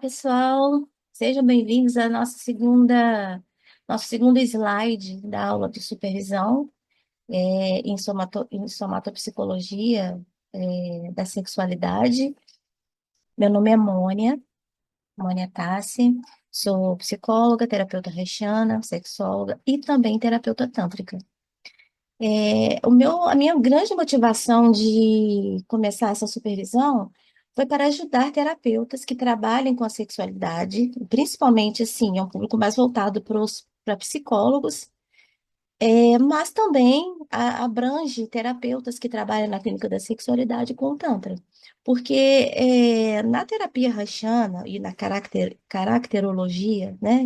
Pessoal, sejam bem-vindos à nosso segundo slide da aula de supervisão em somatopsicologia da sexualidade. Meu nome é Mônia Tassi, sou psicóloga, terapeuta reichiana, sexóloga e também terapeuta tântrica. A minha grande motivação de começar essa supervisão foi para ajudar terapeutas que trabalhem com a sexualidade, principalmente, assim, é um público mais voltado para psicólogos, mas também abrange terapeutas que trabalham na clínica da sexualidade com o Tantra. Porque na terapia Rashana e na caracterologia, né,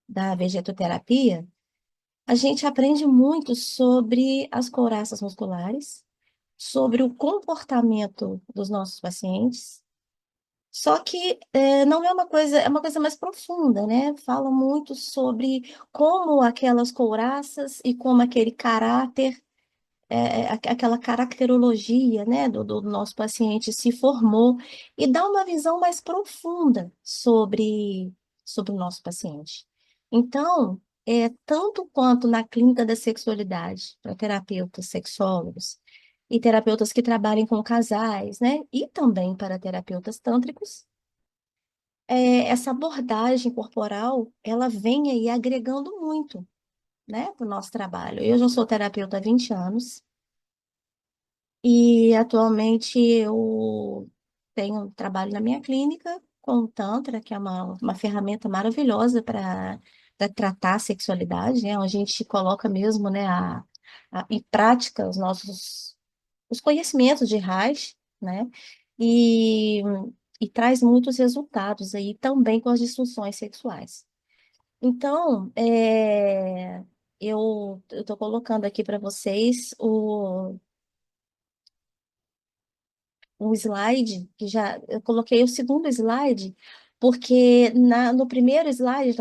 da vegetoterapia, a gente aprende muito sobre as couraças musculares, sobre o comportamento dos nossos pacientes. Só que não é uma coisa, é uma coisa mais profunda, né? Fala muito sobre como aquelas couraças e como aquele caráter, aquela caracterologia, né, do nosso paciente se formou e dá uma visão mais profunda sobre o nosso paciente. Então, tanto quanto na clínica da sexualidade, para terapeutas sexólogos e terapeutas que trabalhem com casais, né, e também para terapeutas tântricos, essa abordagem corporal, ela vem aí agregando muito, né, para o nosso trabalho. Eu já sou terapeuta há 20 anos, e atualmente eu tenho trabalho na minha clínica com o Tantra, que é uma ferramenta maravilhosa para tratar a sexualidade, né? Onde a gente coloca mesmo, né, em prática os conhecimentos de Reich, né? E, e traz muitos resultados aí também com as disfunções sexuais. Então, eu estou colocando aqui para vocês um slide, que já eu coloquei o segundo slide, porque no primeiro slide,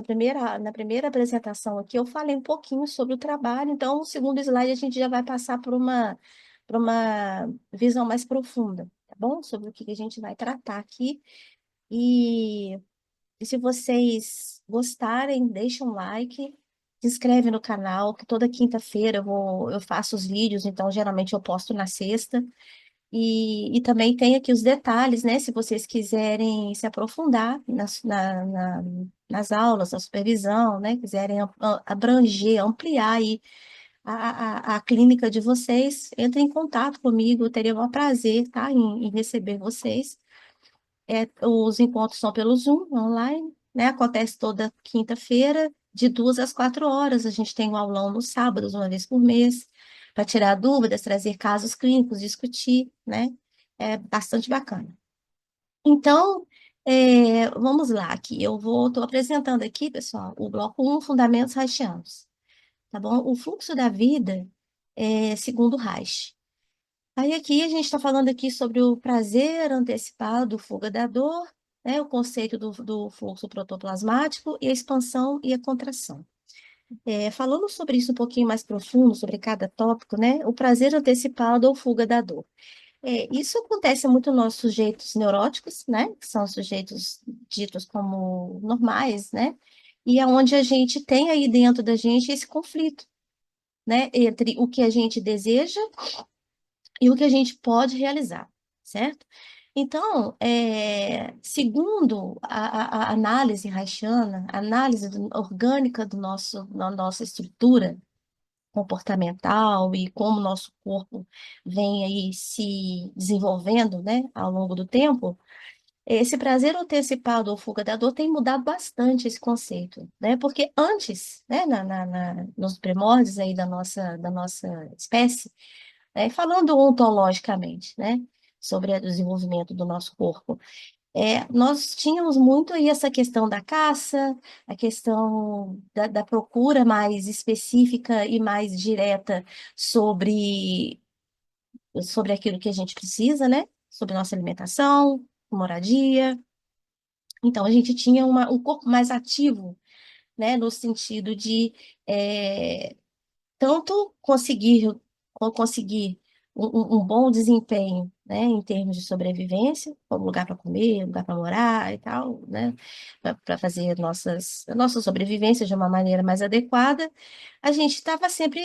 na primeira apresentação aqui, eu falei um pouquinho sobre o trabalho, então o segundo slide a gente já vai passar por uma visão mais profunda, tá bom? Sobre o que a gente vai tratar aqui. E, e se vocês gostarem, deixa um like. Se inscreve no canal, que toda quinta-feira eu faço os vídeos, então geralmente eu posto na sexta. E também tem aqui os detalhes, né? Se vocês quiserem se aprofundar nas aulas, na supervisão, né? Quiserem abranger, ampliar aí a clínica de vocês, entrem em contato comigo, eu teria um prazer, tá? Em receber vocês. Os encontros são pelo Zoom, online, né? Acontece toda quinta-feira, de 2 às 4 horas. A gente tem um aulão nos sábados, uma vez por mês, para tirar dúvidas, trazer casos clínicos, discutir, né? É bastante bacana. Então, vamos lá, aqui. Estou apresentando aqui, pessoal, o bloco um, Fundamentos Reichianos, tá bom? O fluxo da vida, segundo Reich. Aí aqui a gente está falando aqui sobre o prazer antecipado, fuga da dor, né, o conceito do fluxo protoplasmático e a expansão e a contração. Falando sobre isso um pouquinho mais profundo, sobre cada tópico, né, o prazer antecipado ou fuga da dor. Isso acontece muito nos sujeitos neuróticos, né, que são sujeitos ditos como normais, né, e é onde a gente tem aí dentro da gente esse conflito, né, entre o que a gente deseja e o que a gente pode realizar, certo? Então, segundo a análise reichiana, a análise orgânica da nossa estrutura comportamental e como o nosso corpo vem aí se desenvolvendo, né, ao longo do tempo, esse prazer antecipado ou fuga da dor tem mudado bastante esse conceito, né? Porque antes, né, nos primórdios aí da nossa espécie, falando ontologicamente, né, sobre o desenvolvimento do nosso corpo, nós tínhamos muito aí essa questão da caça, a questão da procura mais específica e mais direta sobre aquilo que a gente precisa, né, sobre nossa alimentação, moradia. Então, a gente tinha um corpo mais ativo, né, no sentido de tanto conseguir um bom desempenho né, em termos de sobrevivência, como lugar para comer, lugar para morar e tal, né, para fazer a nossa sobrevivência de uma maneira mais adequada, a gente estava sempre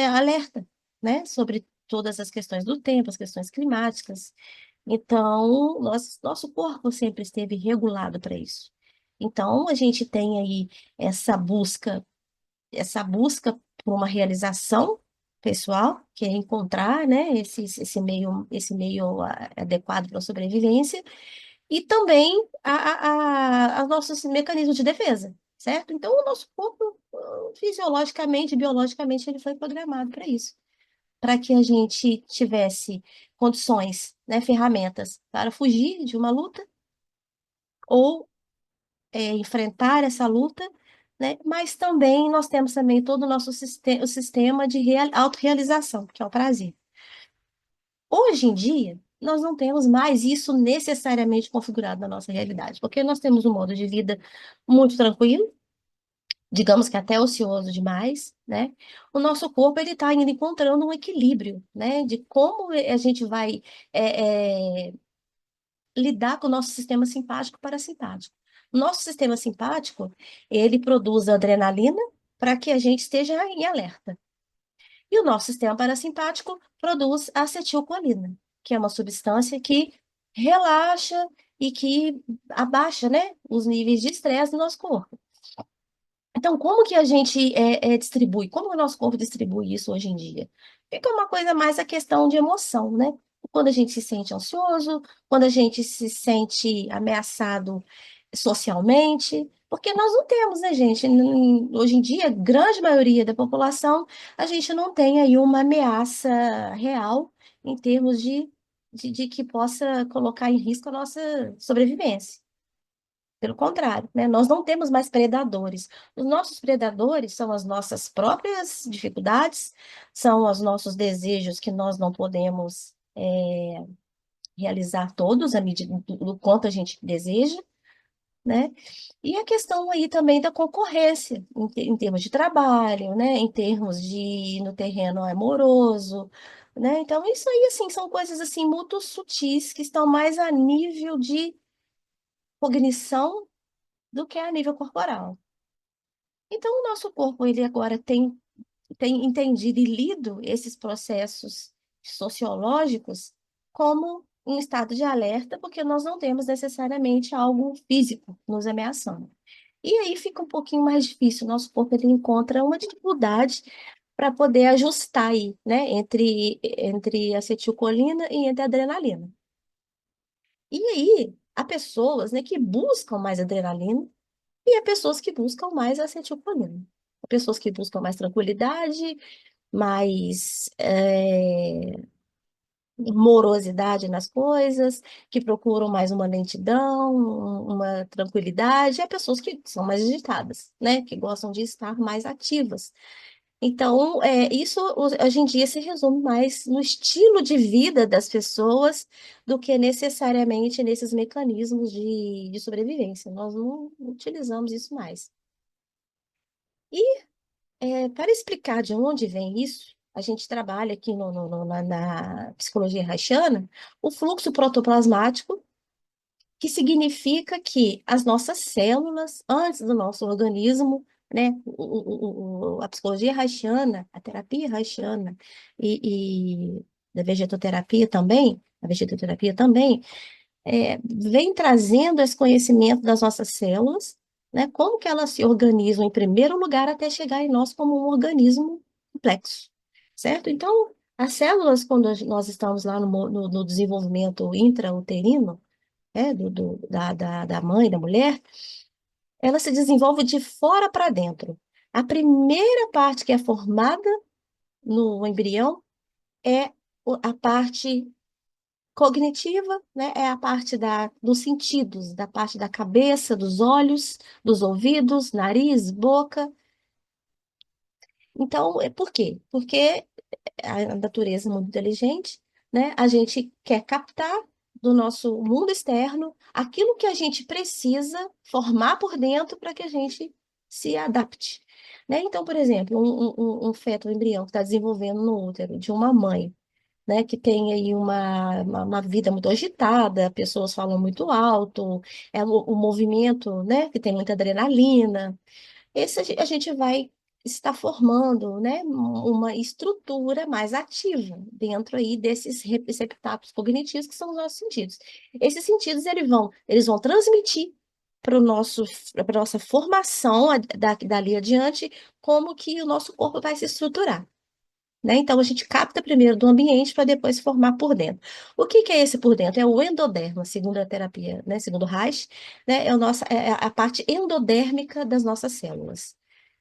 alerta, né, sobre todas as questões do tempo, as questões climáticas. Então, nosso corpo sempre esteve regulado para isso. Então, a gente tem aí essa busca essa busca por uma realização pessoal, que é encontrar, né, esse meio adequado para a sobrevivência, e também a nossos mecanismos de defesa, certo? Então, o nosso corpo, fisiologicamente, biologicamente, ele foi programado para isso, para que a gente tivesse condições, né, ferramentas para fugir de uma luta ou enfrentar essa luta, né? Mas também nós temos também todo o nosso o sistema de autorrealização, que é o prazer. Hoje em dia, nós não temos mais isso necessariamente configurado na nossa realidade, porque nós temos um modo de vida muito tranquilo, digamos que até ocioso demais, né? O nosso corpo ele está ainda encontrando um equilíbrio, né? De como a gente vai lidar com o nosso sistema simpático e parasimpático. O nosso sistema simpático, ele produz adrenalina para que a gente esteja em alerta. E o nosso sistema parasimpático produz acetilcolina, que é uma substância que relaxa e que abaixa, né, os níveis de estresse no nosso corpo. Então, como que a gente distribui? Como o nosso corpo distribui isso hoje em dia? Fica uma coisa mais a questão de emoção, né? Quando a gente se sente ansioso, quando a gente se sente ameaçado socialmente, porque nós não temos, né, gente? Hoje em dia, a grande maioria da população, a gente não tem aí uma ameaça real em termos de que possa colocar em risco a nossa sobrevivência. Pelo contrário, né? Nós não temos mais predadores. Os nossos predadores são as nossas próprias dificuldades, são os nossos desejos que nós não podemos realizar todos à medida do quanto a gente deseja, né? E a questão aí também da concorrência, em termos de trabalho, né? Em termos de no terreno amoroso, né? Então, isso aí, assim, são coisas, assim, muito sutis que estão mais a nível de cognição do que a nível corporal. Então, o nosso corpo, ele agora tem entendido e lido esses processos sociológicos como um estado de alerta, porque nós não temos necessariamente algo físico nos ameaçando. E aí fica um pouquinho mais difícil, o nosso corpo ele encontra uma dificuldade para poder ajustar aí, né, entre acetilcolina e entre adrenalina. E aí, há pessoas, né, que buscam mais adrenalina e há pessoas que buscam mais acetilcolina. Há pessoas que buscam mais tranquilidade, mais morosidade nas coisas, que procuram mais uma lentidão, uma tranquilidade. Há pessoas que são mais agitadas, né? Que gostam de estar mais ativas. Então, isso hoje em dia se resume mais no estilo de vida das pessoas do que necessariamente nesses mecanismos de sobrevivência. Nós não utilizamos isso mais. E para explicar de onde vem isso, a gente trabalha aqui na psicologia haitiana o fluxo protoplasmático, que significa que as nossas células, antes do nosso organismo, né, a psicologia haitiana, a terapia haitiana e da vegetoterapia também, a vegetoterapia também, vem trazendo esse conhecimento das nossas células, né? Como que elas se organizam em primeiro lugar até chegar em nós como um organismo complexo, certo? Então, as células, quando nós estamos lá no desenvolvimento intrauterino, da mãe, da mulher, ela se desenvolve de fora para dentro. A primeira parte que é formada no embrião é a parte cognitiva, né, é a parte dos sentidos, da parte da cabeça, dos olhos, dos ouvidos, nariz, boca. Então, por quê? Porque a natureza é muito inteligente, né? A gente quer captar do nosso mundo externo aquilo que a gente precisa formar por dentro para que a gente se adapte, né? Então, por exemplo, um feto, um embrião que está desenvolvendo no útero de uma mãe, né, que tem aí uma vida muito agitada, pessoas falam muito alto, é o movimento, né, que tem muita adrenalina. Esse a gente vai estar formando, né, uma estrutura mais ativa dentro aí desses receptáculos cognitivos que são os nossos sentidos. Esses sentidos eles vão transmitir para o nosso para nossa formação dali adiante como que o nosso corpo vai se estruturar, né? Então, a gente capta primeiro do ambiente para depois formar por dentro. O que que é esse por dentro? É o endoderma, segundo a terapia, né? Segundo Reich, né? É a parte endodérmica das nossas células,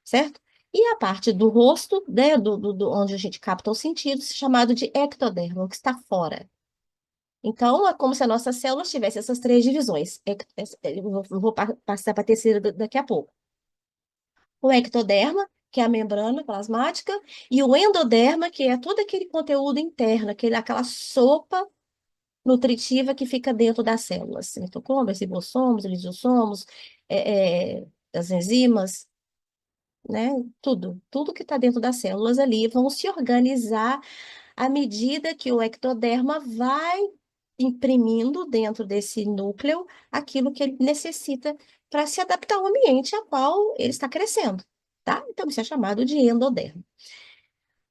certo? E a parte do rosto, né? Onde a gente capta os sentidos, chamado de ectoderma, o que está fora. Então, é como se a nossa célula tivesse essas três divisões. Eu vou passar para a terceira daqui a pouco. O ectoderma, que é a membrana plasmática, e o endoderma, que é todo aquele conteúdo interno, aquela sopa nutritiva que fica dentro das células, mitocôndrias, ribossomos, lisossomos, as enzimas, né? Tudo que está dentro das células ali vão se organizar à medida que o ectoderma vai imprimindo dentro desse núcleo aquilo que ele necessita para se adaptar ao ambiente a qual ele está crescendo, tá? Então, isso é chamado de endoderma.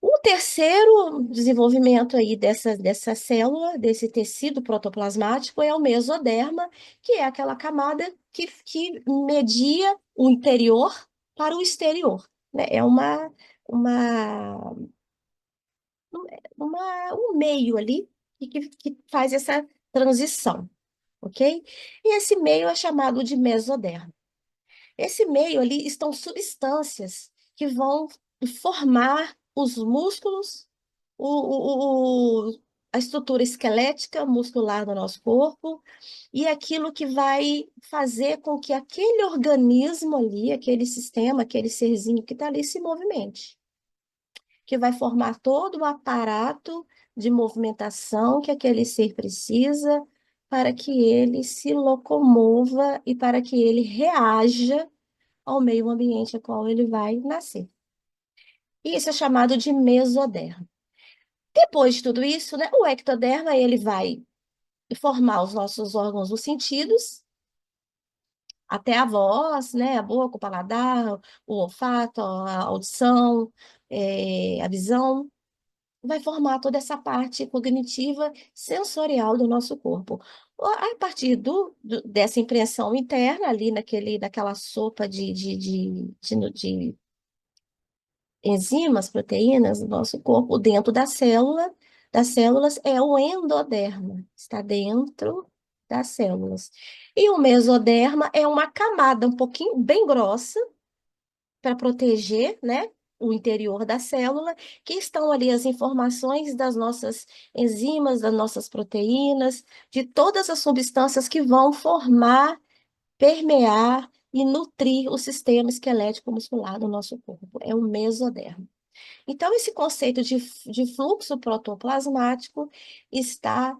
O terceiro desenvolvimento aí dessa célula, desse tecido protoplasmático, é o mesoderma, que é aquela camada que media o interior para o exterior, né? É uma um meio ali que faz essa transição, ok? E esse meio é chamado de mesoderma. Esse meio ali estão substâncias que vão formar os músculos, a estrutura esquelética muscular do nosso corpo, e aquilo que vai fazer com que aquele organismo ali, aquele sistema, aquele serzinho que está ali se movimente, que vai formar todo o aparato de movimentação que aquele ser precisa para que ele se locomova e para que ele reaja ao meio ambiente ao qual ele vai nascer. E isso é chamado de mesoderma. Depois de tudo isso, né, o ectoderma ele vai formar os nossos órgãos dos sentidos, até a voz, né, a boca, o paladar, o olfato, a audição, a visão. Vai formar toda essa parte cognitiva sensorial do nosso corpo. A partir dessa impressão interna, ali naquela sopa de enzimas, proteínas do nosso corpo, dentro das células, é o endoderma, está dentro das células. E o mesoderma é uma camada um pouquinho bem grossa, para proteger, né, o interior da célula, que estão ali as informações das nossas enzimas, das nossas proteínas, de todas as substâncias que vão formar, permear e nutrir o sistema esquelético muscular do nosso corpo. É o mesodermo. Então, esse conceito de fluxo protoplasmático está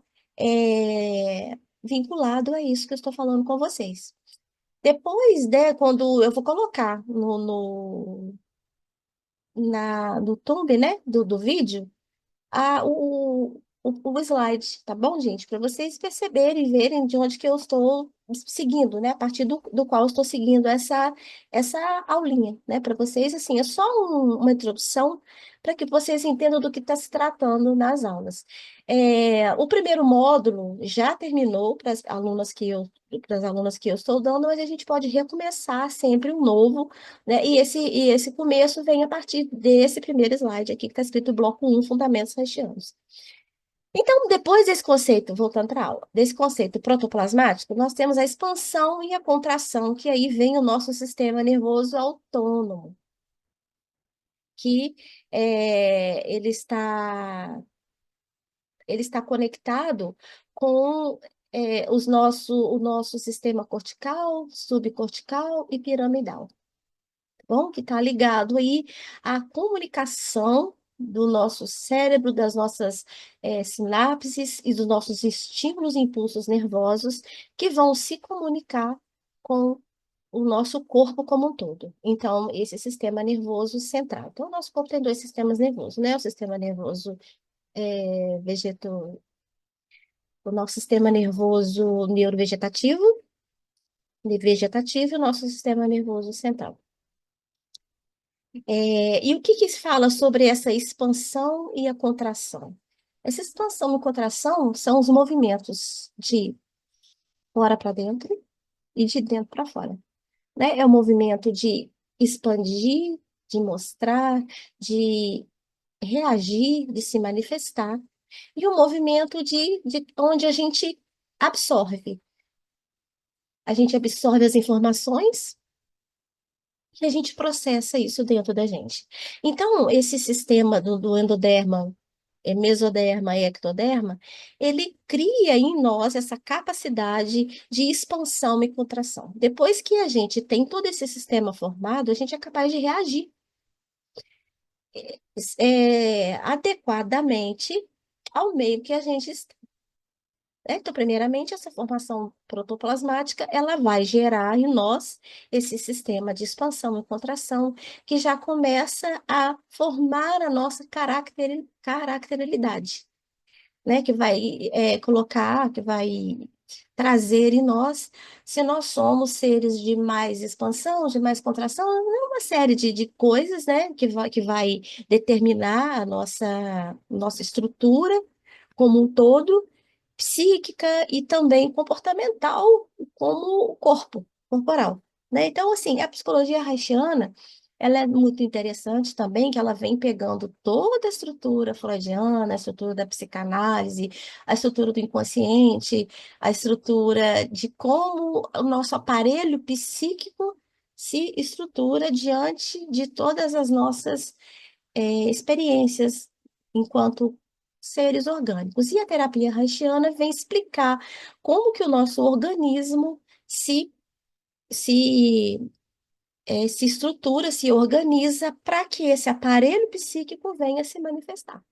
vinculado a isso que eu estou falando com vocês. Depois, né, quando eu vou colocar no thumb, né, do vídeo, o slide, tá bom, gente? Para vocês perceberem e verem de onde que eu estou seguindo, né? A partir do qual eu estou seguindo essa aulinha, né? Para vocês, assim, é só uma introdução para que vocês entendam do que está se tratando nas aulas. O primeiro módulo já terminou para as alunas que eu estou dando, mas a gente pode recomeçar sempre um novo, né? E esse começo vem a partir desse primeiro slide aqui, que está escrito bloco um Fundamentos Haitianos. Então, depois desse conceito, voltando para a aula, desse conceito protoplasmático, nós temos a expansão e a contração, que aí vem o nosso sistema nervoso autônomo, que ele está conectado com o nosso sistema cortical, subcortical e piramidal, bom? Que está ligado aí à comunicação do nosso cérebro, das nossas sinapses e dos nossos estímulos e impulsos nervosos que vão se comunicar com o nosso corpo como um todo. Então, esse sistema nervoso central. Então, o nosso corpo tem dois sistemas nervosos, né? O sistema nervoso vegeto, o nosso sistema nervoso neurovegetativo, vegetativo e o nosso sistema nervoso central. E o que que se fala sobre essa expansão e a contração? Essa expansão e contração são os movimentos de fora para dentro e de dentro para fora, né? É o movimento de expandir, de mostrar, de reagir, de se manifestar, e o movimento de onde absorve. A gente absorve as informações e a gente processa isso dentro da gente. Então, esse sistema do endoderma, mesoderma e ectoderma, ele cria em nós essa capacidade de expansão e contração. Depois que a gente tem todo esse sistema formado, a gente é capaz de reagir adequadamente ao meio que a gente está. Então, primeiramente, essa formação protoplasmática, ela vai gerar em nós esse sistema de expansão e contração, que já começa a formar a nossa caracterilidade, né? Que vai colocar, que vai trazer em nós, se nós somos seres de mais expansão, de mais contração, é uma série de coisas, né? Que vai determinar a nossa estrutura como um todo, psíquica e também comportamental, como o corpo corporal, né? Então, assim, a psicologia haitiana, ela é muito interessante também, que ela vem pegando toda a estrutura freudiana, a estrutura da psicanálise, a estrutura do inconsciente, a estrutura de como o nosso aparelho psíquico se estrutura diante de todas as nossas experiências enquanto seres orgânicos. E a terapia haitiana vem explicar como que o nosso organismo se, se estrutura, se organiza para que esse aparelho psíquico venha se manifestar.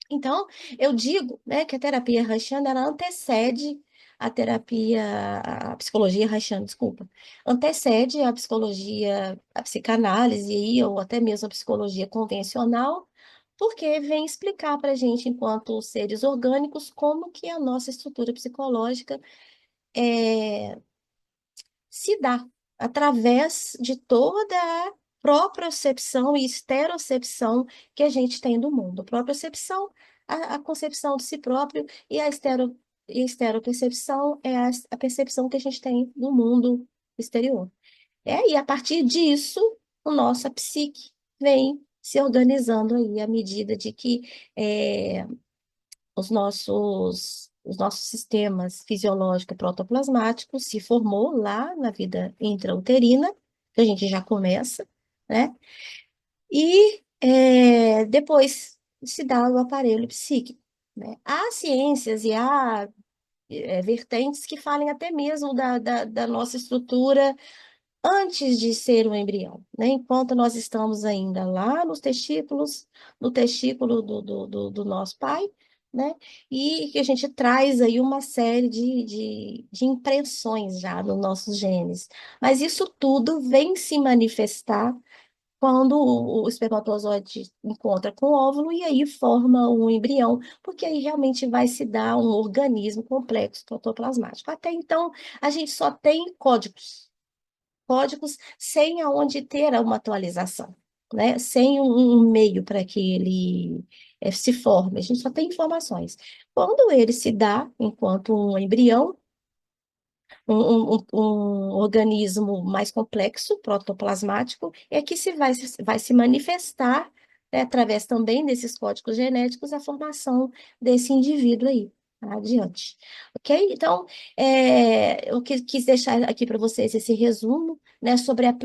Então, eu digo, né, que a terapia haitiana, ela antecede a psicologia haitiana, desculpa, antecede a psicologia, a psicanálise aí, ou até mesmo a psicologia convencional, porque vem explicar para a gente, enquanto seres orgânicos, como que a nossa estrutura psicológica é, se dá através de toda a propriocepção e esterocepção que a gente tem do mundo. Propriocepção, a concepção de si próprio, e a esteropercepção é a percepção que a gente tem do mundo exterior. E a partir disso, a nossa psique vem se organizando aí à medida de que é, os nossos sistemas fisiológico protoplasmáticos se formou lá na vida intrauterina, que a gente já começa, né? E depois se dá o aparelho psíquico, né? Há ciências e há vertentes que falem até mesmo da nossa estrutura antes de ser um embrião, né? Enquanto nós estamos ainda lá nos testículos, no testículo do nosso pai, né? E que a gente traz aí uma série de impressões já nos nossos genes. Mas isso tudo vem se manifestar quando o espermatozoide encontra com o óvulo e aí forma um embrião, porque aí realmente vai se dar um organismo complexo protoplasmático. Até então, a gente só tem códigos sem aonde ter uma atualização, né? Sem um meio para que ele se forme. A gente só tem informações. Quando ele se dá enquanto um embrião, um organismo mais complexo, protoplasmático, é que vai se manifestar, né, através também desses códigos genéticos, a formação desse indivíduo aí. Adiante. Ok? Então, eu quis deixar aqui para vocês esse resumo, né,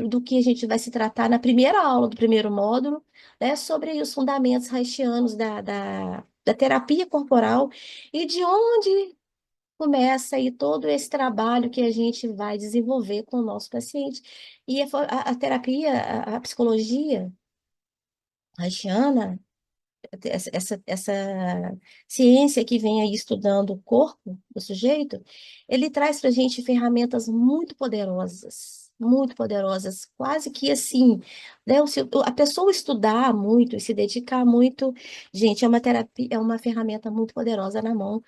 do que a gente vai se tratar na primeira aula do primeiro módulo, né, sobre aí os fundamentos haitianos da terapia corporal e de onde começa aí todo esse trabalho que a gente vai desenvolver com o nosso paciente. E a terapia, a psicologia haitiana, essa ciência que vem aí estudando o corpo do sujeito, ele traz para a gente ferramentas muito poderosas muito poderosas, quase que assim, né? A pessoa estudar muito e se dedicar muito, gente, é uma terapia, é uma ferramenta muito poderosa na mão,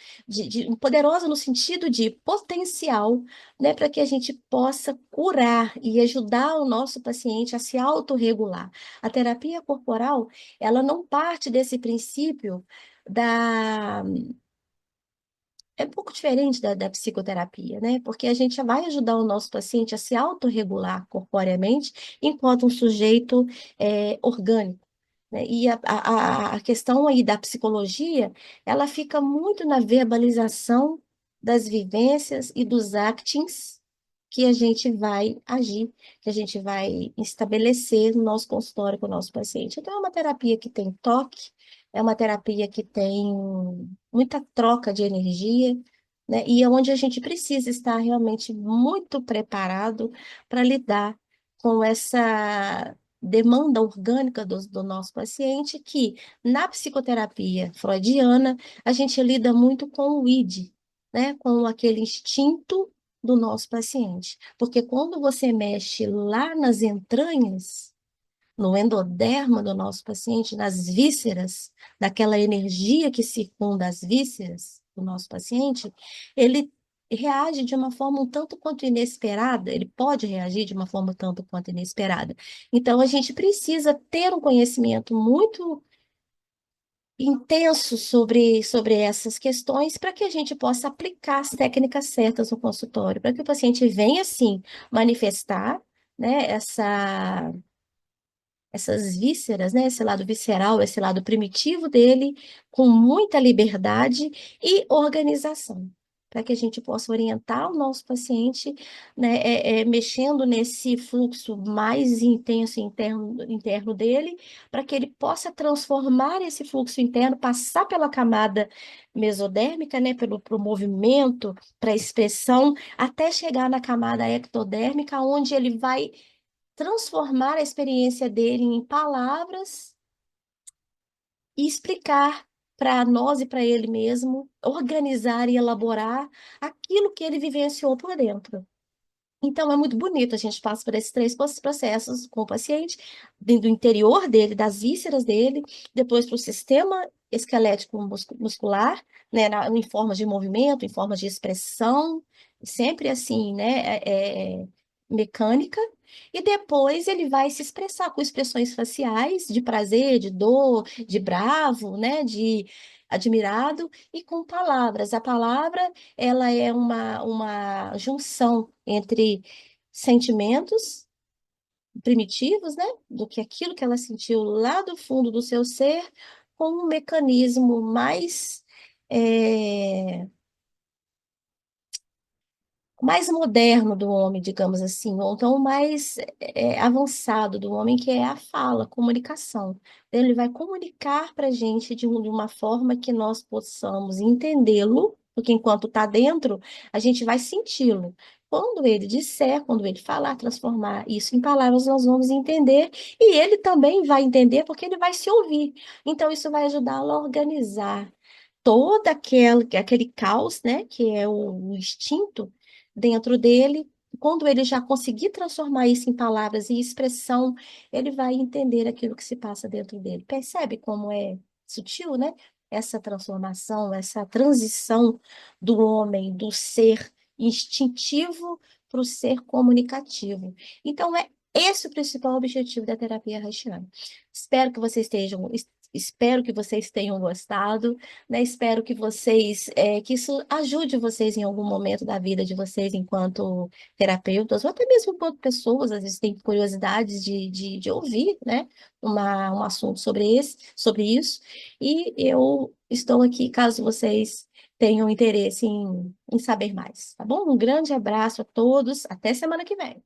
poderosa no sentido de potencial, né, para que a gente possa curar e ajudar o nosso paciente a se autorregular. A terapia corporal, ela não parte desse princípio da é um pouco diferente da psicoterapia, né? Porque a gente vai ajudar o nosso paciente a se autorregular corporeamente enquanto um sujeito orgânico, né? E a questão aí da psicologia, ela fica muito na verbalização das vivências e dos actings que a gente vai agir, que a gente vai estabelecer no nosso consultório com o nosso paciente. Então, é uma terapia que tem toque, é uma terapia que tem muita troca de energia, né? E é onde a gente precisa estar realmente muito preparado para lidar com essa demanda orgânica do nosso paciente, que na psicoterapia freudiana a gente lida muito com o id, né? Com aquele instinto do nosso paciente. Porque quando você mexe lá nas entranhas, no endoderma do nosso paciente, nas vísceras, daquela energia que circunda as vísceras do nosso paciente, ele reage de uma forma um tanto quanto inesperada, ele pode reagir de uma forma um tanto quanto inesperada. Então, a gente precisa ter um conhecimento muito intenso sobre essas questões para que a gente possa aplicar as técnicas certas no consultório, para que o paciente venha, sim, manifestar, né, essas vísceras, né, esse lado visceral, esse lado primitivo dele, com muita liberdade e organização, para que a gente possa orientar o nosso paciente, né, mexendo nesse fluxo mais intenso interno dele, para que ele possa transformar esse fluxo interno, passar pela camada mesodérmica, né, pro movimento, para a expressão, até chegar na camada ectodérmica, onde ele vai transformar a experiência dele em palavras e explicar para nós e para ele mesmo, organizar e elaborar aquilo que ele vivenciou por dentro. Então, é muito bonito, a gente passa por esses três processos com o paciente, dentro do interior dele, das vísceras dele, depois para o sistema esquelético muscular, né, em formas de movimento, em formas de expressão, sempre assim, né, mecânica, e depois ele vai se expressar com expressões faciais de prazer, de dor, de bravo, né, de admirado, e com palavras. A palavra, ela é uma junção entre sentimentos primitivos, né, do que aquilo que ela sentiu lá do fundo do seu ser, com um mecanismo mais moderno do homem, digamos assim, ou então mais avançado do homem, que é a fala, a comunicação. Ele vai comunicar para a gente de uma forma que nós possamos entendê-lo, porque enquanto está dentro, a gente vai senti-lo. Quando ele disser, quando ele falar, transformar isso em palavras, nós vamos entender, e ele também vai entender, porque ele vai se ouvir. Então, isso vai ajudá-lo a organizar todo aquele caos, né, que é o instinto dentro dele. Quando ele já conseguir transformar isso em palavras e expressão, ele vai entender aquilo que se passa dentro dele. Percebe como é sutil, né? Essa transformação, essa transição do homem, do ser instintivo para o ser comunicativo. Então, é esse o principal objetivo da terapia haitiana. Espero que vocês espero que vocês tenham gostado, né? Espero que que isso ajude vocês em algum momento da vida de vocês enquanto terapeutas, ou até mesmo enquanto pessoas, às vezes têm curiosidades de ouvir, né? Um assunto sobre isso. E eu estou aqui caso vocês tenham interesse em saber mais, tá bom? Um grande abraço a todos, até semana que vem.